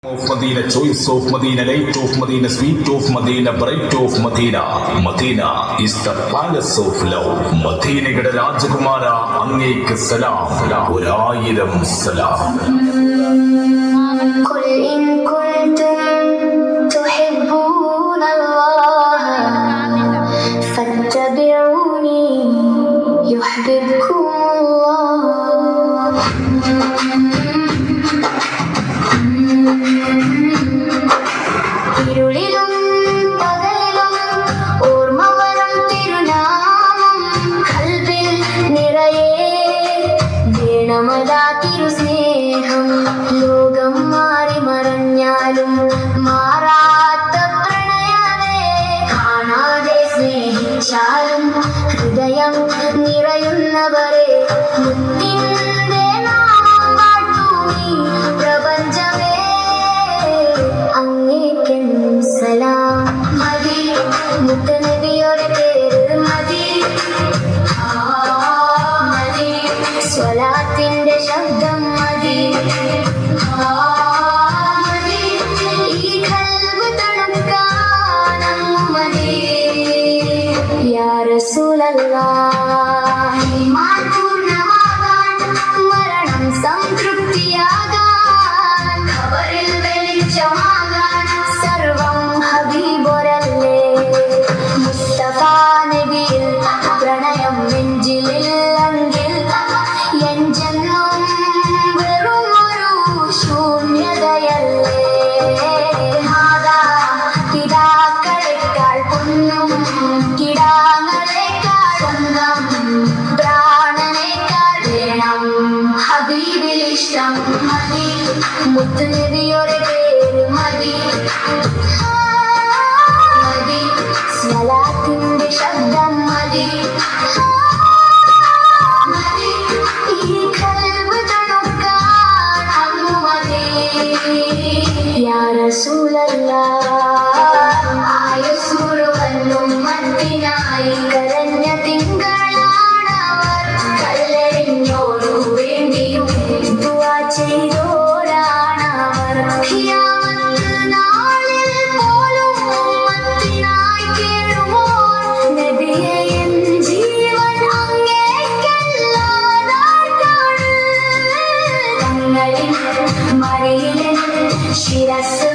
of Medina, choice of Medina, light of Medina, sweet of Medina, bright of Medina. Medina is the palace of love. മദീനയുടെ രാജകുമാര അങ്ങേക്ക് സലാം, ഒരായിരം സലാം. قل إن كنتم تحبون الله فاتبعوني يحببكم الله. ഇരുളിലും പകലിലും ഓർമ്മ വരും തിരുനാമം ഖൽബിൽ നിറയെ വേണമതാ തിരുസ്നേഹം. ലോകം മാറി മറഞ്ഞാലും മാറാത്ത പ്രണയമേ, കാണാതെ സ്നേഹിച്ചാലും ഹൃദയം നിറയുന്നവരെ മുത്തിൻ്റെ നാമം പാട്ടു നീ പ്രപഞ്ചമേ, അങ്ങേക്കും സലാം. മതി മുത്തനബിയുടെ പേര് മതി, മതി സ്വലാത്തിന്റെ ശബ്ദം മതി, മതി ഈ ഖൽബ് തണുക്കാനും മതി. യാ റസൂലല്ലാഹ് ഈമാൻ പൂർണ്ണമാകാൻ, മരണം സംതൃപ്തിയാകാൻ, ഖബറിൽ വെളിച്ചമാകാൻ സർവം ഹബീബൊരല്ലേ. മുസ്തഫ നബിയിൽ പ്രണയം നെഞ്ചിലില്ലെങ്കിൽ എൻ ജന്മം വെറും ഒരു ശൂന്യതയല്ലേ. പിതാക്കളെക്കാൾ പൊന്നും കിടാങ്ങളെക്കാൾ സ്വന്തം പ്രാണനേക്കാൾ വേണം ഹബീബിൽ ഇഷ്ടം മതി. മുത്തുനബിയുടെ പേര് മതി, മതി സ്വലാത്തിന്റെ ശബ്ദം മതി, മതി ഈ ഖൽബ് തണുക്കാൻ അങ്ങ് മതി. യാ റസൂലല്ലാഹ് ആയുസ്സുറുവല്ലും മത്തിനായി കരഞ്ഞ തിങ്കളാണവർ, കല്ലെറിഞ്ഞോടു വേണ്ടിയും ദുആ ചെയ്തോരാണവർ. ഖിയാമത്ത് നാളിൽ പോലും ഉമ്മത്തിനായി കേഴുമോർ നബിയെ എൻ ജീവൻ അങ്ങേക്കല്ലാതാർക്കാണ്. തങ്ങളിൽ മറിയിലെ ശിരസ്